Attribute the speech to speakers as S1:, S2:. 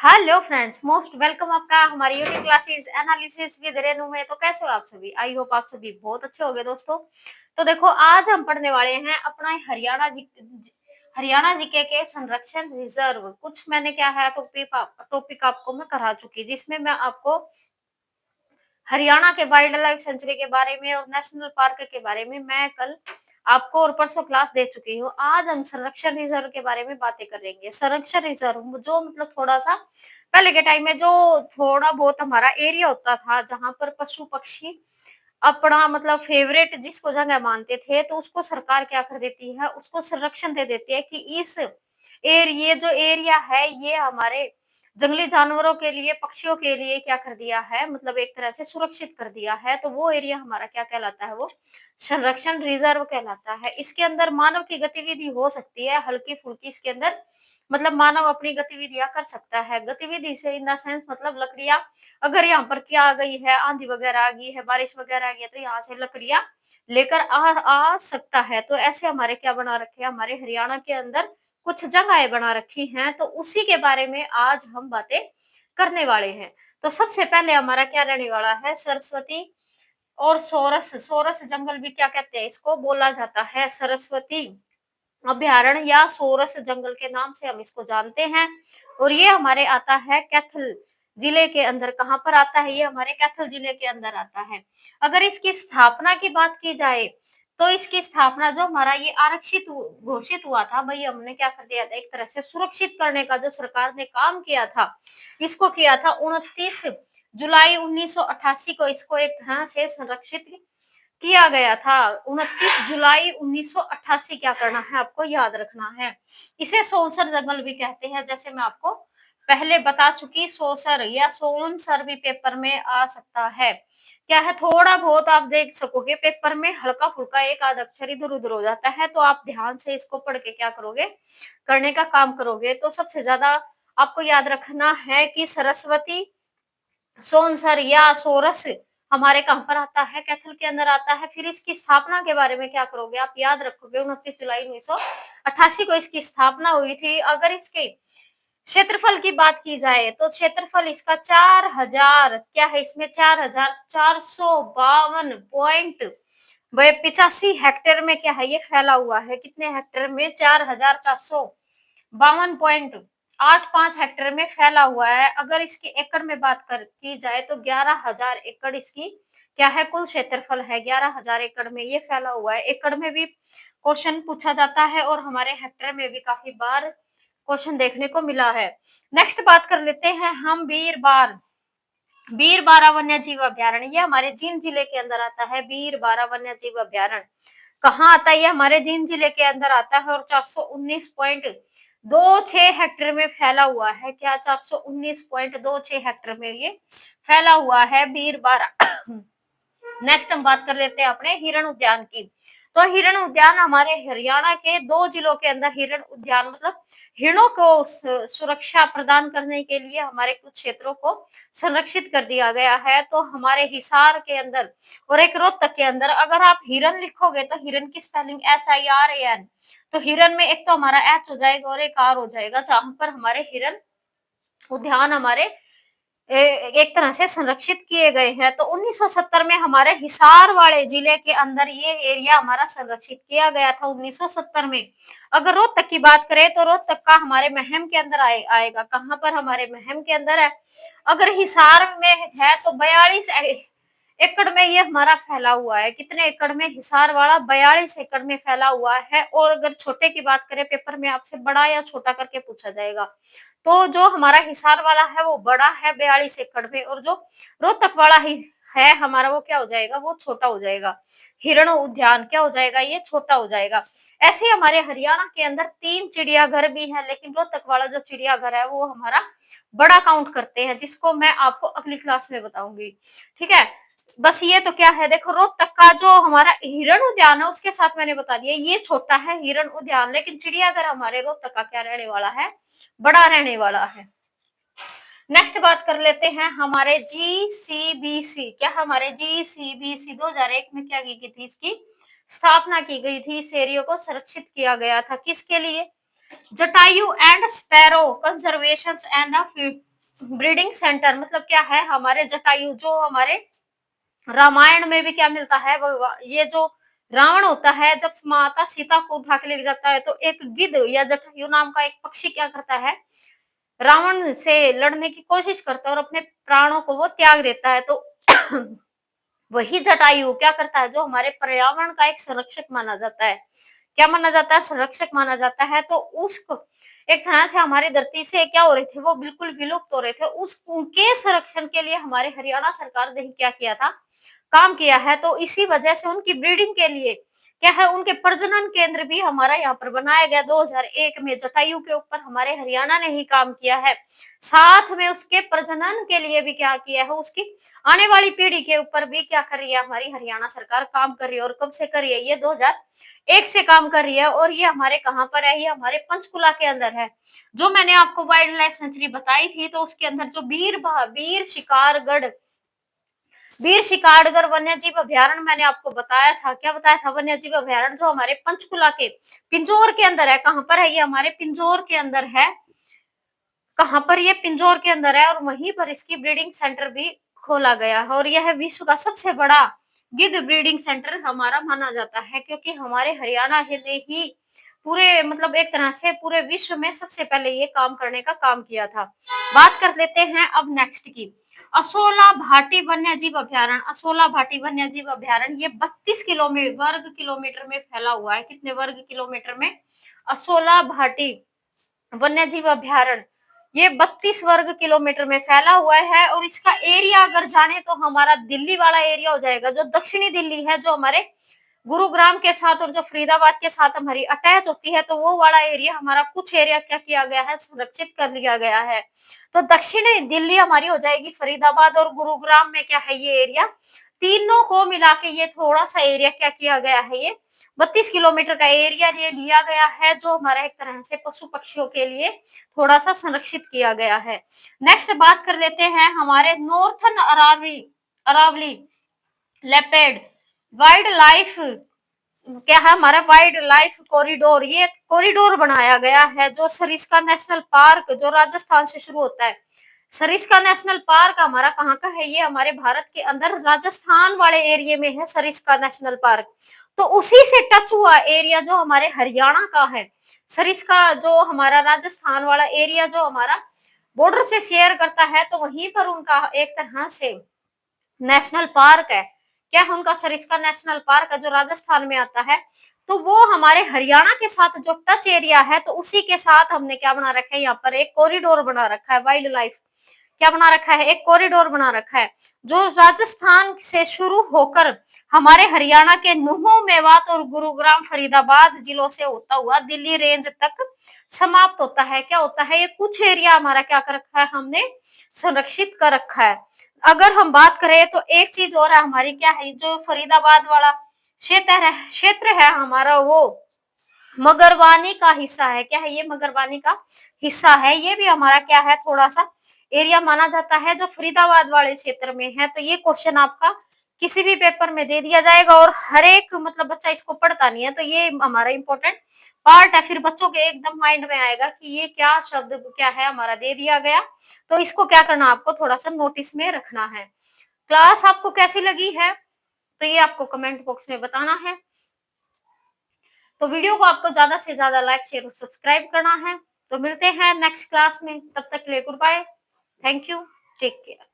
S1: Hello friends, most welcome आपका हमारी YouTube classes analysis with Renu में। तो कैसे हो आप सभी? आई होप आप सभी बहुत अच्छे होंगे दोस्तों। तो देखो, आज हम पढ़ने वाले हैं अपना हरियाणा जीके के संरक्षण रिजर्व। कुछ मैंने क्या है टॉपिक आपको मैं करा चुकी, जिसमें मैं आपको हरियाणा के वाइल्ड लाइफ सेंचुरी के बारे में और नेशनल पार्क के बारे में मैं कल आपको और परसों क्लास दे चुकी हूँ। आज हम संरक्षण रिजर्व के बारे में बातें करेंगे। संरक्षण रिजर्व जो मतलब थोड़ा सा पहले के टाइम में जो थोड़ा बहुत हमारा एरिया होता था, जहां पर पशु पक्षी अपना मतलब फेवरेट जिसको जगह मानते थे, तो उसको सरकार क्या कर देती है, उसको संरक्षण दे देती है कि इस एरिया जो एरिया है ये हमारे जंगली जानवरों के लिए, पक्षियों के लिए क्या कर दिया है, मतलब एक तरह से सुरक्षित कर दिया है। तो वो एरिया हमारा क्या कहलाता है, वो संरक्षण रिजर्व कहलाता है। इसके अंदर मानव की गतिविधि हो सकती है हल्की फुल्की, इसके अंदर मतलब मानव अपनी गतिविधियां कर सकता है। गतिविधि से इन द सेंस मतलब लकड़ियां, अगर यहाँ पर क्या आ गई है, आंधी वगैरह आ गई है, बारिश वगैरह आ गई है, तो यहाँ से लकड़ियां लेकर आ सकता है। तो ऐसे हमारे क्या बना रखे हैं, हमारे हरियाणा के अंदर कुछ जगहें बना रखी हैं। तो उसी के बारे में आज हम बातें करने वाले हैं। तो सबसे पहले हमारा क्या रहने वाला है, सरस्वती और सोरस। सोरस जंगल भी क्या कहते हैं, इसको बोला जाता है सरस्वती अभ्यारण्य या सोरस जंगल के नाम से हम इसको जानते हैं। और ये हमारे आता है कैथल जिले के अंदर। कहाँ पर आता है, ये हमारे कैथल जिले के अंदर आता है। अगर इसकी स्थापना की बात की जाए, तो इसकी स्थापना जो हमारा ये आरक्षित घोषित हुआ था, भाई हमने क्या कर दिया था, एक तरह से सुरक्षित करने का जो सरकार ने काम किया था, इसको किया था 29 जुलाई 1988 को। इसको एक तरह से संरक्षित किया गया था। 29 जुलाई 1988 क्या करना है, आपको याद रखना है। इसे सोनसर जंगल भी कहते हैं, जैसे मैं आपको पहले बता चुकी। सोसर या सोनसर भी पेपर में आ सकता है। क्या है, थोड़ा बहुत आप देख सकोगे पेपर में, हल्का फुल्का एक आध अक्षर इधर उधर हो जाता है, तो आप ध्यान से इसको पढ़ के क्या करोगे, करने का काम करोगे। तो सबसे ज्यादा आपको याद रखना है कि सरस्वती, सोनसर या सोरस हमारे कहाँ पर आता है, कैथल के अंदर आता है। फिर इसकी स्थापना के बारे में क्या करोगे, आप याद रखोगे 29 जुलाई 1988 को इसकी स्थापना हुई थी। अगर इसके क्षेत्रफल की बात की जाए, तो क्षेत्रफल इसका 4000 क्या है, इसमें 4452.85 हेक्टेयर में क्या है, ये फैला हुआ है। कितने हेक्टेयर में, 4452.85 हेक्टेयर में फैला हुआ है। अगर इसकी एकड़ में बात कर की जाए, तो 11,000 एकड़ इसकी क्या है, कुल क्षेत्रफल है। 11,000 एकड़ में ये फैला हुआ है। एकड़ में भी क्वेश्चन पूछा जाता है और हमारे हेक्टेयर में भी काफी बार क्वेश्चन देखने को मिला है। नेक्स्ट बात कर लेते हैं हम बीरबारा वन्य जीव अभ्यारण्य। ये हमारे जींद जिले के अंदर आता है। बीरबारा वन्य जीव अभ्यारण्य कहाँ आता है, ये हमारे जींद जिले के अंदर आता है और 419.26 हेक्टेयर में फैला हुआ है। क्या, 419.26 हेक्टेयर में ये फैला हुआ है बीरबारा। नेक्स्ट हम बात कर लेते हैं अपने हिरण उद्यान की। तो हिरण उद्यान हमारे हरियाणा के 2 जिलों के अंदर हिरण उद्यान मतलब हिरणों को सुरक्षा प्रदान करने के लिए हमारे कुछ क्षेत्रों को संरक्षित कर दिया गया है। तो हमारे हिसार के अंदर और एक रोहतक के अंदर, अगर आप हिरन लिखोगे तो हिरन की स्पेलिंग HIRAN, तो हिरन में एक तो हमारा H हो जाएगा और एक R हो जाएगा, जहां पर हमारे हिरन उद्यान हमारे एक तरह से संरक्षित किए गए हैं। तो 1970 में हमारे हिसार वाले जिले के अंदर ये एरिया हमारा संरक्षित किया गया था 1970 में। अगर रोहतक की बात करें, तो रोहतक का हमारे महम के अंदर आएगा। कहाँ पर, हमारे महम के अंदर है। अगर हिसार में है तो 42 एकड़ में ये हमारा फैला हुआ है। कितने एकड़ में, हिसार वाला 42 एकड़ में फैला हुआ है। और अगर छोटे की बात करें, पेपर में आपसे बड़ा या छोटा करके पूछा जाएगा, तो जो हमारा हिसार वाला है वो बड़ा है 42 एकड़ में, और जो रोहतक वाला ही है हमारा, वो क्या हो जाएगा, वो छोटा हो जाएगा। हिरण उद्यान क्या हो जाएगा, ये छोटा हो जाएगा। ऐसे हमारे हरियाणा के अंदर 3 चिड़ियाघर भी है, लेकिन रोहतक वाला जो चिड़ियाघर है वो हमारा बड़ा काउंट करते हैं, जिसको मैं आपको अगली क्लास में बताऊंगी। ठीक है, बस ये तो क्या है, देखो रोहतक का जो हमारा हिरण उद्यान है उसके साथ मैंने बता दिया ये छोटा है हिरण उद्यान, लेकिन चिड़ियाघर हमारे रोहतक का क्या रहने वाला है, बड़ा रहने वाला है। नेक्स्ट बात कर लेते हैं हमारे GCBC। क्या, हमारे GCBC 2001 में क्या की गई थी, इसकी स्थापना की गई थी। इस एरिया को संरक्षित किया गया था, किसके लिए, Jatayu and sparrow conservation and breeding centre मतलब क्या है, हमारे जटायु जो हमारे रामायण में भी क्या मिलता है, ये जो रावण होता है जब माता सीता को उठा के लेके जाता है तो एक गिद्ध या जटायु नाम का एक पक्षी क्या करता है, रावण से लड़ने की कोशिश करता है और अपने प्राणों को वो त्याग देता है। तो वही जटायु क्या करता है, जो हमारे पर्यावरण का एक संरक्षक माना जाता है, क्या माना जाता है, संरक्षक माना जाता है। तो उसको एक तरह से हमारी धरती से क्या हो रहे थे, वो बिल्कुल विलुप्त हो रहे थे, उस उनके संरक्षण के लिए हमारे हरियाणा सरकार ने क्या किया था, काम किया है। तो इसी वजह से उनकी ब्रीडिंग के लिए क्या है, उनके प्रजनन केंद्र भी हमारा यहाँ पर बनाया गया 2001 में। जटायु के ऊपर हमारे हरियाणा ने ही काम किया है, साथ में उसके प्रजनन के लिए भी क्या किया है, उसकी आने वाली पीढ़ी के ऊपर भी क्या कर रही है हमारी हरियाणा सरकार, काम कर रही है। और कब से कर रही है, ये 2001 से काम कर रही है। और ये हमारे कहाँ पर है, ये हमारे पंचकुला के अंदर है। जो मैंने आपको वाइल्ड लाइफ सेंचुरी बताई थी, तो उसके अंदर जो वीर शिकारगढ़ वन्य जीव अभ्यारण्य मैंने आपको बताया था, क्या बताया था, वन्य जीव अभ्यारण्य जो हमारे पंचकुला के पिंजौर के अंदर है। कहाँ पर है, ये हमारे पिंजौर के अंदर है। कहाँ पर, ये पिंजौर के अंदर है। और वहीं पर इसकी ब्रीडिंग सेंटर भी खोला गया है। और यह विश्व का सबसे बड़ा गिद्ध ब्रीडिंग सेंटर हमारा माना जाता है, क्योंकि हमारे हरियाणा ने ही पूरे मतलब एक तरह से पूरे विश्व में सबसे पहले ये काम करने का काम किया था। बात कर लेते हैं अब नेक्स्ट की, असोला भाटी वन्य जीव अभ्यारण्य। असोला भाटी वन्य जीव अभ्यारण्य ये 32 किलोमीटर वर्ग किलोमीटर में फैला हुआ है। कितने वर्ग किलोमीटर में, असोला भाटी वन्य जीव अभ्यारण्य ये 32 वर्ग किलोमीटर में फैला हुआ है। और इसका एरिया अगर जाने तो हमारा दिल्ली वाला एरिया हो जाएगा, जो दक्षिणी दिल्ली है, जो हमारे गुरुग्राम के साथ और जो फरीदाबाद के साथ हमारी अटैच होती है, तो वो वाला एरिया हमारा, कुछ एरिया क्या किया गया है, संरक्षित कर लिया गया है। तो दक्षिणी दिल्ली हमारी हो जाएगी फरीदाबाद, और गुरुग्राम में क्या है ये एरिया, तीनों को मिला के ये थोड़ा सा एरिया क्या किया गया है, ये 32 किलोमीटर का एरिया ये लिया गया है, जो हमारा एक तरह से पशु पक्षियों के लिए थोड़ा सा संरक्षित किया गया है। नेक्स्ट बात कर लेते हैं हमारे northern Aravalli Aravalli leopard wild life, क्या है हमारा वाइल्ड लाइफ कॉरिडोर। ये कॉरिडोर बनाया गया है, जो सरिस्का नेशनल पार्क जो राजस्थान से शुरू होता है। सरिस्का नेशनल पार्क हमारा कहाँ का है, ये हमारे भारत के अंदर राजस्थान वाले एरिया में है सरिस्का नेशनल पार्क। तो उसी से टच हुआ एरिया जो हमारे हरियाणा का है, सरिस्का जो हमारा राजस्थान वाला एरिया जो हमारा बॉर्डर से शेयर करता है, तो वहीं पर उनका एक तरह से नेशनल पार्क है। क्या है उनका, सरिस्का नेशनल पार्क है, जो राजस्थान में आता है। तो वो हमारे हरियाणा के साथ जो टच एरिया है, तो उसी के साथ हमने क्या बना रखा है, यहाँ पर एक कॉरिडोर बना रखा है, वाइल्ड लाइफ क्या बना रखा है, एक कॉरिडोर बना रखा है, जो राजस्थान से शुरू होकर हमारे हरियाणा के नुह, मेवात और गुरुग्राम फरीदाबाद जिलों से होता हुआ दिल्ली रेंज तक समाप्त होता है। क्या होता है, ये कुछ एरिया हमारा क्या कर रखा है, हमने संरक्षित कर रखा है। अगर हम बात करें तो एक चीज और है हमारी, क्या है, जो फरीदाबाद वाला क्षेत्र है हमारा, वो मगरवानी का हिस्सा है। क्या है, ये मगरवानी का हिस्सा है। ये भी हमारा क्या है, थोड़ा सा एरिया माना जाता है, जो फरीदाबाद वाले क्षेत्र में है। तो ये क्वेश्चन आपका किसी भी पेपर में दे दिया जाएगा, और हर एक मतलब बच्चा इसको पढ़ता नहीं है, तो ये हमारा इंपॉर्टेंट पार्ट है। फिर बच्चों के एकदम माइंड में आएगा कि ये क्या शब्द क्या है हमारा दे दिया गया, तो इसको क्या करना, आपको थोड़ा सा नोटिस में रखना है। क्लास आपको कैसी लगी है, तो ये आपको कमेंट बॉक्स में बताना है। तो वीडियो को आपको ज्यादा से ज्यादा लाइक शेयर और सब्सक्राइब करना है। तो मिलते हैं नेक्स्ट क्लास में, तब तक के लिए goodbye, thank you, take care.